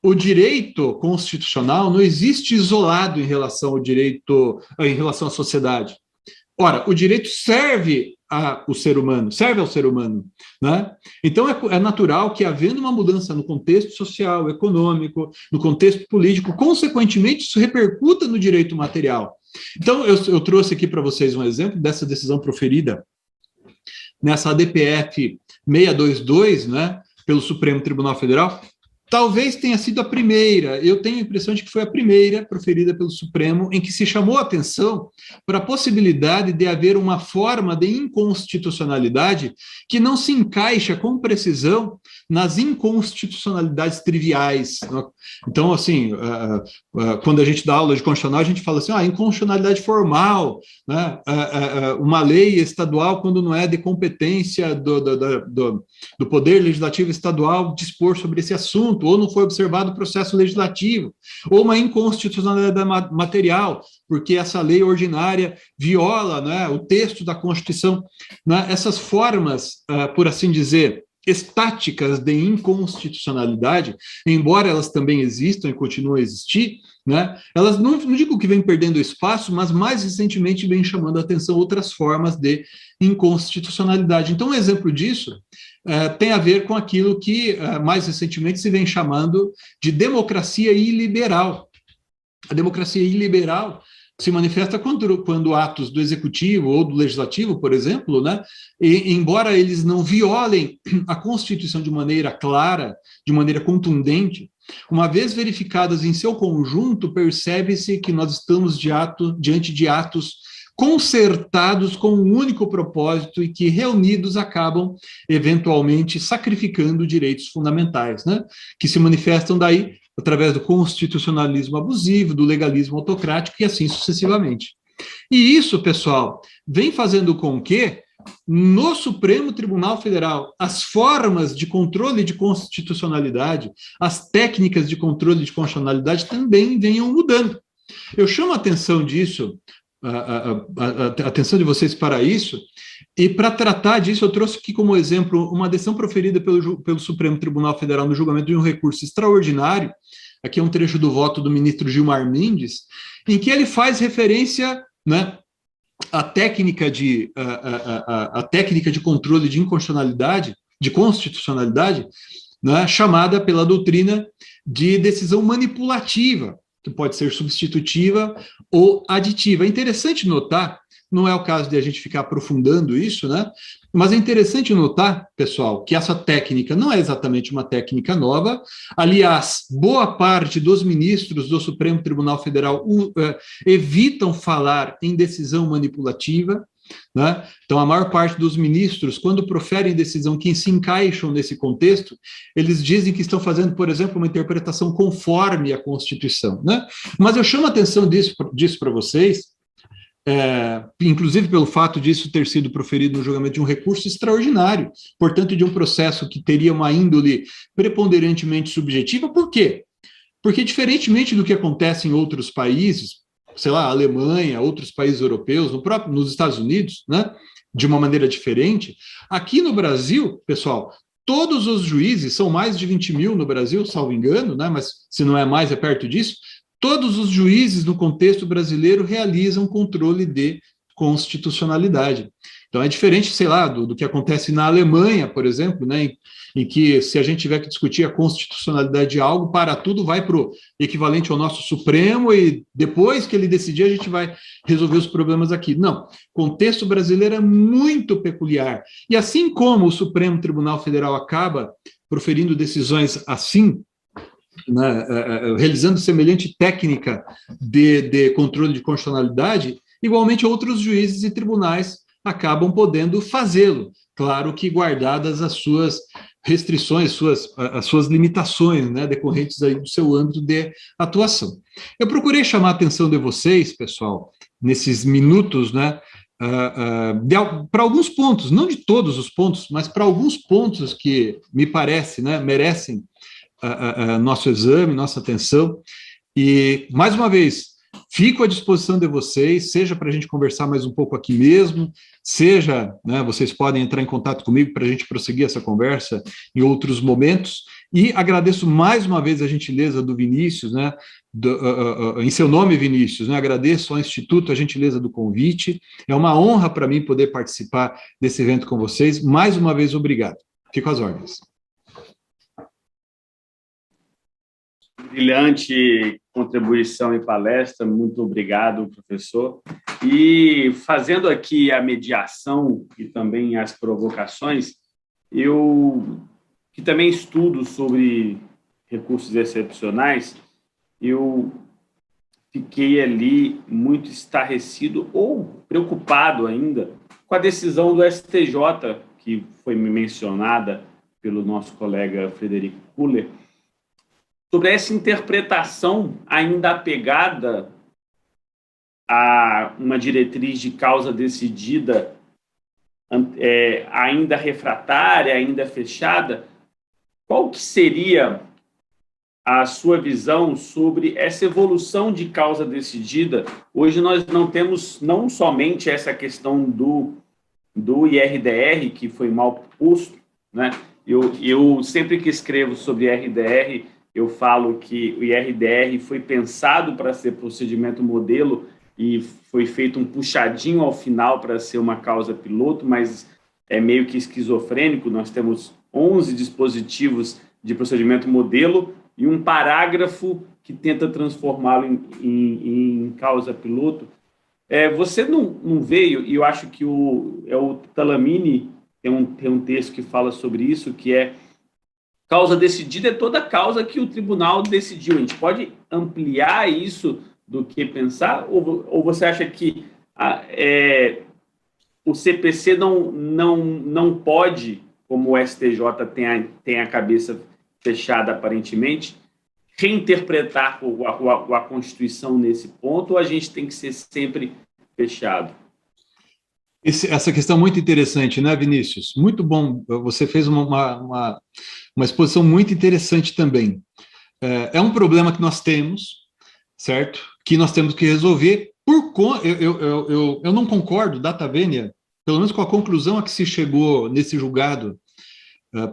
o direito constitucional não existe isolado em relação ao direito, em relação à sociedade. Ora, o direito serve ao ser humano, né? Então é natural que, havendo uma mudança no contexto social, econômico, no contexto político, consequentemente isso repercuta no direito material. Então eu trouxe aqui para vocês um exemplo dessa decisão proferida nessa ADPF 622, né, pelo Supremo Tribunal Federal. Talvez tenha sido a primeira, eu tenho a impressão de que foi a primeira proferida pelo Supremo em que se chamou a atenção para a possibilidade de haver uma forma de inconstitucionalidade que não se encaixa com precisão nas inconstitucionalidades triviais. Então, assim, quando a gente dá aula de constitucional, a gente fala assim, inconstitucionalidade formal, né? Uma lei estadual, quando não é de competência do Poder Legislativo Estadual dispor sobre esse assunto, ou não foi observado o processo legislativo, ou uma inconstitucionalidade material, porque essa lei ordinária viola, né, o texto da Constituição, né? Essas formas, por assim dizer, estáticas de inconstitucionalidade, embora elas também existam e continuem a existir, né, elas não digo que vêm perdendo espaço, mas mais recentemente vêm chamando a atenção outras formas de inconstitucionalidade. Então, um exemplo disso tem a ver com aquilo que mais recentemente se vem chamando de democracia iliberal. A democracia iliberal se manifesta quando atos do executivo ou do legislativo, por exemplo, né, embora eles não violem a Constituição de maneira clara, de maneira contundente, uma vez verificadas em seu conjunto, percebe-se que nós estamos diante de atos concertados com um único propósito e que, reunidos, acabam, eventualmente, sacrificando direitos fundamentais, né? Que se manifestam daí através do constitucionalismo abusivo, do legalismo autocrático e assim sucessivamente. E isso, pessoal, vem fazendo com que, no Supremo Tribunal Federal, as formas de controle de constitucionalidade, as técnicas de controle de constitucionalidade também venham mudando. Eu chamo a atenção disso, a atenção de vocês para isso, e para tratar disso eu trouxe aqui como exemplo uma decisão proferida pelo Supremo Tribunal Federal no julgamento de um recurso extraordinário. Aqui é um trecho do voto do ministro Gilmar Mendes, em que ele faz referência, né, à técnica de controle de inconstitucionalidade, de constitucionalidade, né, chamada pela doutrina de decisão manipulativa, que pode ser substitutiva ou aditiva. É interessante notar, não é o caso de a gente ficar aprofundando isso, né? Mas é interessante notar, pessoal, que essa técnica não é exatamente uma técnica nova. Aliás, boa parte dos ministros do Supremo Tribunal Federal evitam falar em decisão manipulativa, né? Então, a maior parte dos ministros, quando proferem decisão que se encaixam nesse contexto, eles dizem que estão fazendo, por exemplo, uma interpretação conforme a Constituição, né? Mas eu chamo a atenção disso para vocês, inclusive pelo fato disso ter sido proferido no julgamento de um recurso extraordinário, portanto, de um processo que teria uma índole preponderantemente subjetiva. Por quê? Porque, diferentemente do que acontece em outros países, sei lá, Alemanha, outros países europeus, nos Estados Unidos, né, de uma maneira diferente, aqui no Brasil, pessoal, todos os juízes, são mais de 20 mil no Brasil, salvo engano, né, mas se não é mais, é perto disso, todos os juízes no contexto brasileiro realizam controle de constitucionalidade. Então é diferente, sei lá, do que acontece na Alemanha, por exemplo, né, em que se a gente tiver que discutir a constitucionalidade de algo, para tudo vai para o equivalente ao nosso Supremo e depois que ele decidir a gente vai resolver os problemas aqui. Não, o contexto brasileiro é muito peculiar. E assim como o Supremo Tribunal Federal acaba proferindo decisões assim, né, realizando semelhante técnica de controle de constitucionalidade, igualmente outros juízes e tribunais acabam podendo fazê-lo, claro que guardadas as suas restrições, as suas limitações, né, decorrentes aí do seu âmbito de atuação. Eu procurei chamar a atenção de vocês, pessoal, nesses minutos, né, para alguns pontos, não de todos os pontos, mas para alguns pontos que me parece, né, merecem nosso exame, nossa atenção. E, mais uma vez, fico à disposição de vocês, seja para a gente conversar mais um pouco aqui mesmo, seja, né, vocês podem entrar em contato comigo para a gente prosseguir essa conversa em outros momentos. E agradeço mais uma vez a gentileza do Vinícius, né, em seu nome, Vinícius, né, agradeço ao Instituto a gentileza do convite. É uma honra para mim poder participar desse evento com vocês. Mais uma vez, obrigado. Fico às ordens. Brilhante contribuição e palestra, muito obrigado, professor. E fazendo aqui a mediação e também as provocações, eu, que também estudo sobre recursos excepcionais, eu fiquei ali muito estarrecido ou preocupado ainda com a decisão do STJ, que foi mencionada pelo nosso colega Frederico Kuller, sobre essa interpretação ainda apegada a uma diretriz de causa decidida, ainda refratária, ainda fechada. Qual que seria a sua visão sobre essa evolução de causa decidida? Hoje nós não temos não somente essa questão do IRDR, que foi mal posto, né? Eu sempre que escrevo sobre IRDR, eu falo que o IRDR foi pensado para ser procedimento modelo e foi feito um puxadinho ao final para ser uma causa piloto, mas é meio que esquizofrênico. Nós temos 11 dispositivos de procedimento modelo e um parágrafo que tenta transformá-lo em causa piloto. Você não veio, e eu acho que o Talamini tem um texto que fala sobre isso, que é: causa decidida é toda causa que o tribunal decidiu. A gente pode ampliar isso do que pensar? Ou você acha que o CPC não pode, como o STJ tem a cabeça fechada aparentemente, reinterpretar a Constituição nesse ponto, ou a gente tem que ser sempre fechado? Essa questão é muito interessante, né, Vinícius? Muito bom. Você fez uma exposição muito interessante também. É um problema que nós temos, certo? Que nós temos que resolver. Eu não concordo, data vênia, pelo menos com a conclusão a que se chegou nesse julgado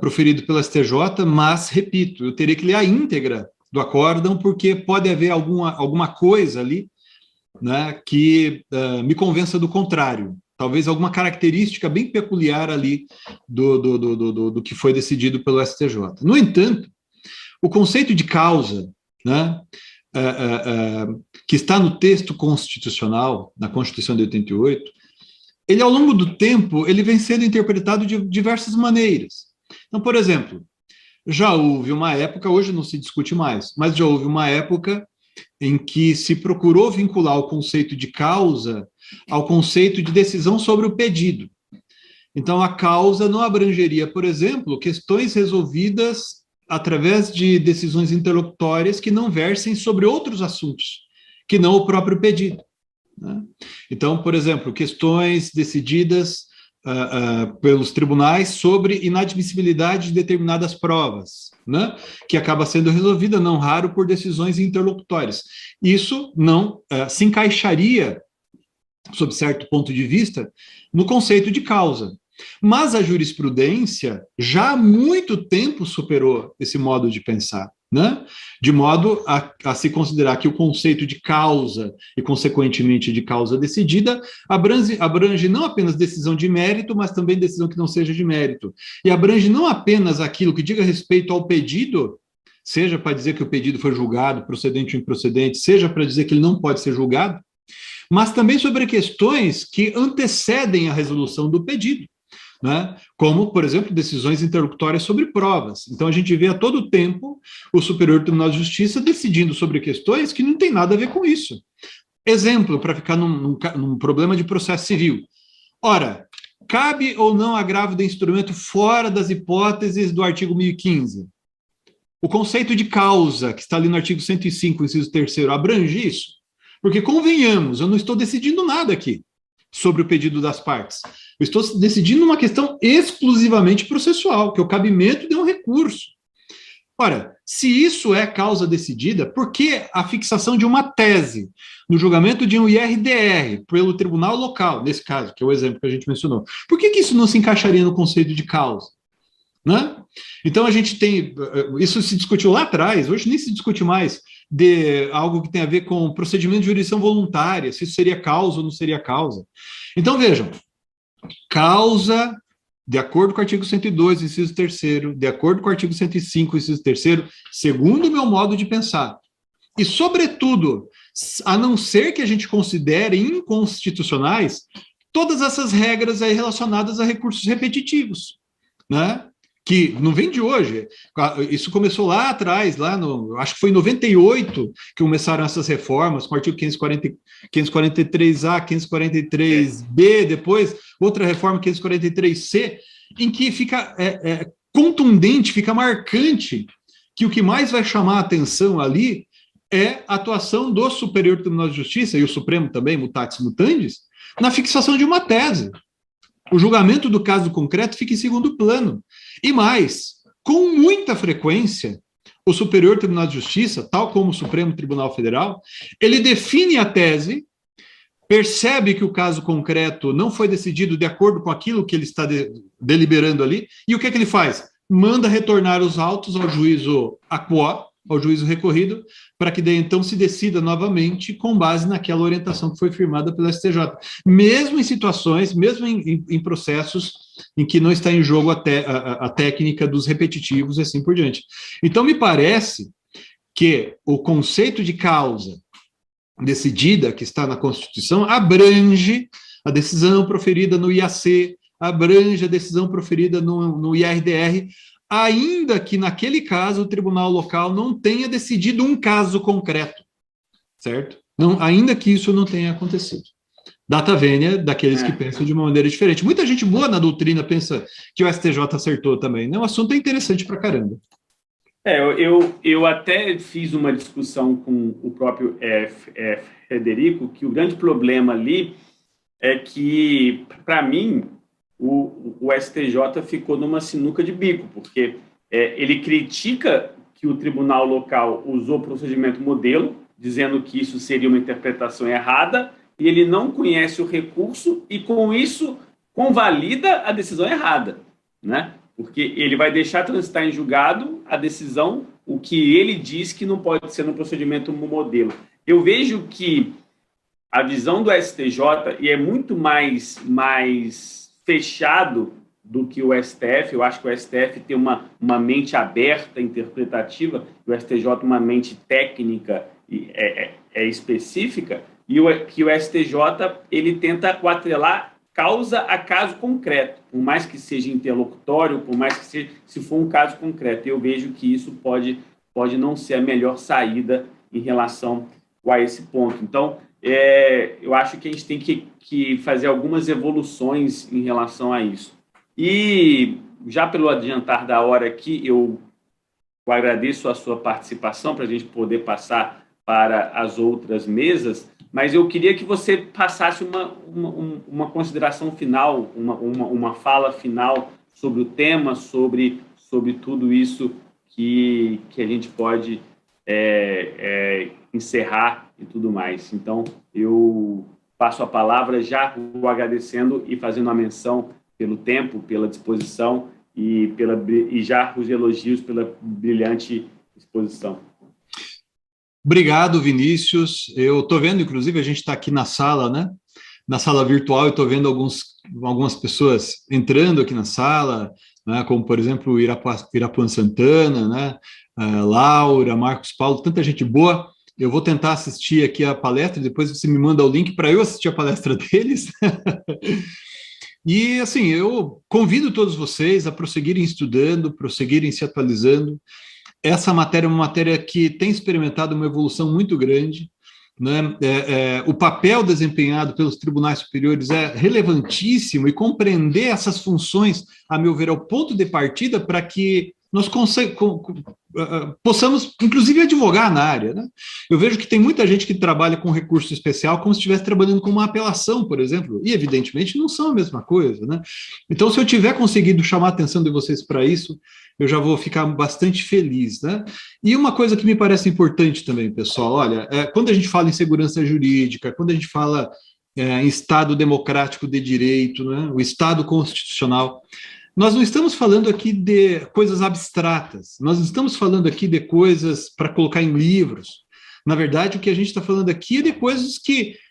proferido pela STJ, mas, repito, eu teria que ler a íntegra do acórdão, porque pode haver alguma coisa ali, né, que me convença do contrário. Talvez alguma característica bem peculiar ali do que foi decidido pelo STJ. No entanto, o conceito de causa, né, que está no texto constitucional, na Constituição de 88, ele, ao longo do tempo, ele vem sendo interpretado de diversas maneiras. Então, por exemplo, já houve uma época, hoje não se discute mais, mas já houve uma época em que se procurou vincular o conceito de causa ao conceito de decisão sobre o pedido. Então, a causa não abrangeria, por exemplo, questões resolvidas através de decisões interlocutórias que não versem sobre outros assuntos, que não o próprio pedido, né? Então, por exemplo, questões decididas pelos tribunais sobre inadmissibilidade de determinadas provas, né, que acaba sendo resolvida, não raro, por decisões interlocutórias. Isso não se encaixaria, sob certo ponto de vista, no conceito de causa. Mas a jurisprudência já há muito tempo superou esse modo de pensar, né? De modo a se considerar que o conceito de causa e, consequentemente, de causa decidida abrange não apenas decisão de mérito, mas também decisão que não seja de mérito. E abrange não apenas aquilo que diga respeito ao pedido, seja para dizer que o pedido foi julgado, procedente ou improcedente, seja para dizer que ele não pode ser julgado, mas também sobre questões que antecedem a resolução do pedido, né? Como, por exemplo, decisões interlocutórias sobre provas. Então, a gente vê a todo tempo o Superior Tribunal de Justiça decidindo sobre questões que não tem nada a ver com isso. Exemplo, para ficar num problema de processo civil. Ora, cabe ou não agravo de instrumento fora das hipóteses do artigo 1015? O conceito de causa, que está ali no artigo 105, inciso 3º, abrange isso? Porque, convenhamos, eu não estou decidindo nada aqui sobre o pedido das partes. Eu estou decidindo uma questão exclusivamente processual, que é o cabimento de um recurso. Ora, se isso é causa decidida, por que a fixação de uma tese no julgamento de um IRDR pelo tribunal local, nesse caso, que é o exemplo que a gente mencionou, por que isso não se encaixaria no conceito de causa? Né? Então, a gente tem... Isso se discutiu lá atrás, hoje nem se discute mais de algo que tem a ver com procedimento de jurisdição voluntária, se isso seria causa ou não seria causa. Então, vejam, causa, de acordo com o artigo 102, inciso 3º, de acordo com o artigo 105, inciso 3º, segundo o meu modo de pensar. E, sobretudo, a não ser que a gente considere inconstitucionais todas essas regras aí relacionadas a recursos repetitivos, né? Que não vem de hoje, isso começou lá atrás, acho que foi em 98 que começaram essas reformas, com o artigo 543A, 543B, depois outra reforma, 543C, em que fica contundente, fica marcante, que o que mais vai chamar a atenção ali é a atuação do Superior Tribunal de Justiça, e o Supremo também, mutatis mutandis, na fixação de uma tese. O julgamento do caso concreto fica em segundo plano. E mais, com muita frequência, o Superior Tribunal de Justiça, tal como o Supremo Tribunal Federal, ele define a tese, percebe que o caso concreto não foi decidido de acordo com aquilo que ele está deliberando ali, e o que é que ele faz? Manda retornar os autos ao juízo aquó, ao juízo recorrido, para que daí então se decida novamente com base naquela orientação que foi firmada pela STJ. Mesmo em situações, mesmo em processos em que não está em jogo a técnica dos repetitivos e assim por diante. Então, me parece que o conceito de causa decidida, que está na Constituição, abrange a decisão proferida no IAC, abrange a decisão proferida no IRDR, ainda que naquele caso o tribunal local não tenha decidido um caso concreto, certo? Não, ainda que isso não tenha acontecido. data vênia daqueles que pensam de uma maneira diferente. Muita gente boa na doutrina pensa que o STJ acertou também, né? O assunto é interessante pra caramba. Eu até fiz uma discussão com o próprio Frederico, que o grande problema ali é que, para mim, o STJ ficou numa sinuca de bico, porque ele critica que o tribunal local usou procedimento modelo, dizendo que isso seria uma interpretação errada, e ele não conhece o recurso e, com isso, convalida a decisão errada, né? Porque ele vai deixar transitar em julgado a decisão, o que ele diz que não pode ser no procedimento modelo. Eu vejo que a visão do STJ e é muito mais fechado do que o STF. Eu acho que o STF tem uma mente aberta, interpretativa, e o STJ uma mente técnica e específica, e que o STJ ele tenta atrelar causa a caso concreto, por mais que seja interlocutório, por mais que seja, se for um caso concreto. Eu vejo que isso pode não ser a melhor saída em relação a esse ponto. Então, eu acho que a gente tem que fazer algumas evoluções em relação a isso. E, já pelo adiantar da hora aqui, eu agradeço a sua participação para a gente poder passar para as outras mesas, mas eu queria que você passasse uma consideração final, uma fala final sobre o tema, sobre tudo isso que a gente pode encerrar e tudo mais. Então, eu passo a palavra já agradecendo e fazendo uma menção pelo tempo, pela disposição e já os elogios pela brilhante exposição. Obrigado, Vinícius. Eu estou vendo, inclusive, a gente está aqui na sala, né? Na sala virtual, eu estou vendo algumas pessoas entrando aqui na sala, né? Como, por exemplo, o Irapuan Santana, né? Laura, Marcos Paulo, tanta gente boa. Eu vou tentar assistir aqui a palestra, depois você me manda o link para eu assistir a palestra deles. E, assim, eu convido todos vocês a prosseguirem estudando, prosseguirem se atualizando. Essa matéria é uma matéria que tem experimentado uma evolução muito grande, né? O papel desempenhado pelos tribunais superiores é relevantíssimo, e compreender essas funções, a meu ver, é o ponto de partida para que nós possamos, inclusive, advogar na área, né? Eu vejo que tem muita gente que trabalha com recurso especial como se estivesse trabalhando com uma apelação, por exemplo, e, evidentemente, não são a mesma coisa, né? Então, se eu tiver conseguido chamar a atenção de vocês para isso, eu já vou ficar bastante feliz, né? E uma coisa que me parece importante também, pessoal, olha, quando a gente fala em segurança jurídica, quando a gente fala em Estado democrático de direito, né, o Estado constitucional, nós não estamos falando aqui de coisas abstratas, nós não estamos falando aqui de coisas para colocar em livros. Na verdade, o que a gente está falando aqui é de coisas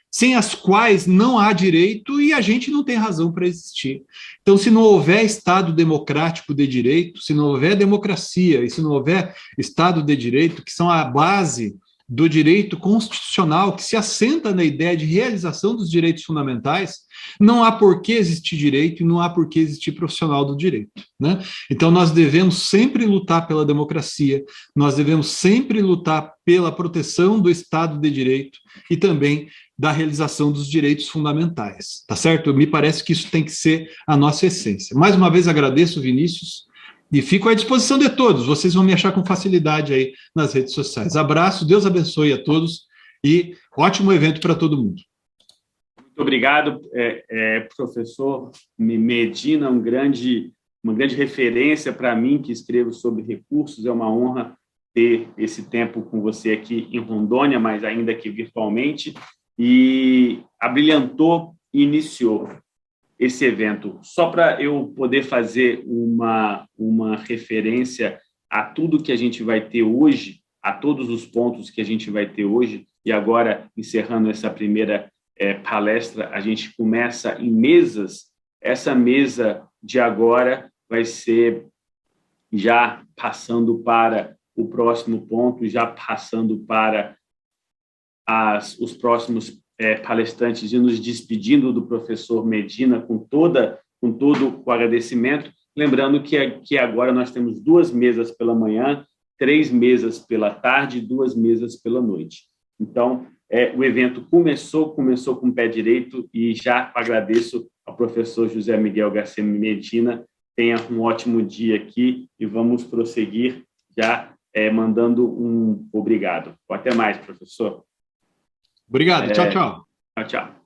sem as quais não há direito e a gente não tem razão para existir. Então, se não houver Estado democrático de direito, se não houver democracia e se não houver Estado de direito, que são a base do direito constitucional, que se assenta na ideia de realização dos direitos fundamentais, não há por que existir direito e não há por que existir profissional do direito, né? Então, nós devemos sempre lutar pela democracia, nós devemos sempre lutar pela proteção do Estado de direito e também da realização dos direitos fundamentais, tá certo? Me parece que isso tem que ser a nossa essência. Mais uma vez, agradeço, Vinícius, e fico à disposição de todos. Vocês vão me achar com facilidade aí nas redes sociais. Abraço, Deus abençoe a todos e ótimo evento para todo mundo. Muito obrigado, professor Medina, uma grande referência para mim, que escrevo sobre recursos. É uma honra ter esse tempo com você aqui em Rondônia, mas ainda aqui virtualmente, e abrilhantou e iniciou esse evento. Só para eu poder fazer uma referência a tudo que a gente vai ter hoje, a todos os pontos que a gente vai ter hoje, e agora, encerrando essa primeira palestra, a gente começa em mesas. Essa mesa de agora vai ser, já passando para o próximo ponto, já passando para os próximos palestrantes e nos despedindo do professor Medina com todo o agradecimento, lembrando que agora nós temos 2 mesas pela manhã, 3 mesas pela tarde e 2 mesas pela noite. Então, o evento começou com o pé direito e já agradeço ao professor José Miguel Garcia Medina. Tenha um ótimo dia aqui e vamos prosseguir já mandando um obrigado. Até mais, professor. Obrigado. Tchau, tchau. Tchau, tchau.